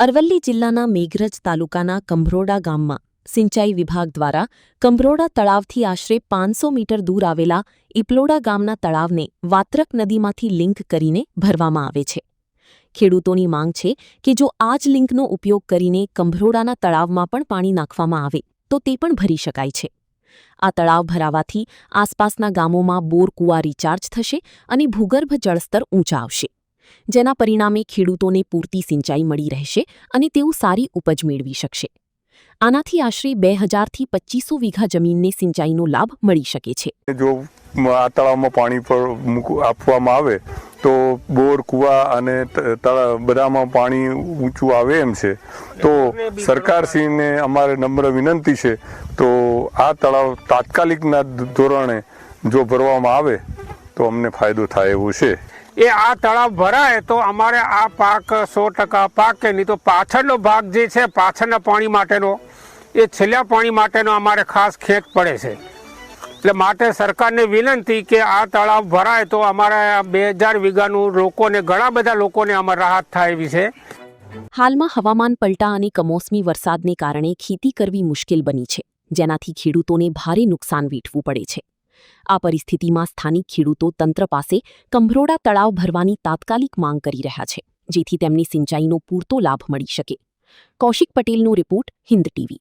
અરવલ્લી જિલ્લાના મેઘરજ તાલુકાના કંભરોડા ગામમાં સિંચાઈ વિભાગ દ્વારા કંભરોડા તળાવથી આશરે 500 મીટર દૂર આવેલા ઇપલોડા ગામના તળાવને વાત્રક નદીમાંથી લિંક કરીને ભરવામાં આવે છે. ખેડૂતોની માંગ છે કે જો આ જ લિંકનો ઉપયોગ કરીને કંભરોડાના તળાવમાં પણ પાણી નાખવામાં આવે તો તે પણ ભરી શકાય છે. આ તળાવ ભરાવાથી આસપાસના ગામોમાં બોર કૂવા રિચાર્જ થશે અને ભૂગર્ભ જળસ્તર ઊંચા આવશે, જેના પરિણામે ખેડૂતોને પૂરતી સિંચાઈ મળી રહેશે અને તેઓ સારી ઉપજ મેળવી શકશે. આનાથી આશરે 2000 થી 2500 વીઘા જમીનને સિંચાઈનો લાભ મળી શકે છે. જો આ તળાવમાં પાણી આપવામાં આવે તો બોર કૂવા અને બધામાં પાણી ઊંચું આવે એમ છે. તો સરકારશ્રીને અમારે નમ્ર વિનંતી છે તો આ તળાવ તાત્કાલિકના ધોરણે જો ભરવામાં આવે તો અમને ફાયદો થાય એવું છે. એ આ તળાવ ભરાય તો અમારે આ પાક 100% પાકે, નહીં તો પાછળનો ભાગ જે છે પાછળના પાણી માટેનો એ છેલ્લા પાણી માટેનો અમારે ખાસ ખેંચ પડે છે. એટલે માટે સરકારને વિનંતી કે આ તળાવ ભરાય તો અમારે 2000 વીઘાનું લોકોને, ઘણા બધા લોકોને આમાં રાહત થાય એવી છે. હાલમાં હવામાન પલટા અને કમોસમી વરસાદને કારણે ખેતી કરવી મુશ્કેલ બની છે, જેનાથી ખેડૂતોને ભારે નુકસાન વેઠવું પડે છે. આ પરિસ્થિતિમાં સ્થાનિક ખેડૂતો તંત્ર પાસે કંભરોડા તળાવ ભરવાની તાત્કાલિક માંગ કરી રહ્યા છે, જેથી તેમને સિંચાઈનો પૂરતો લાભ મળી શકે. કૌશિક પટેલનો રિપોર્ટ, હિન્દ ટીવી.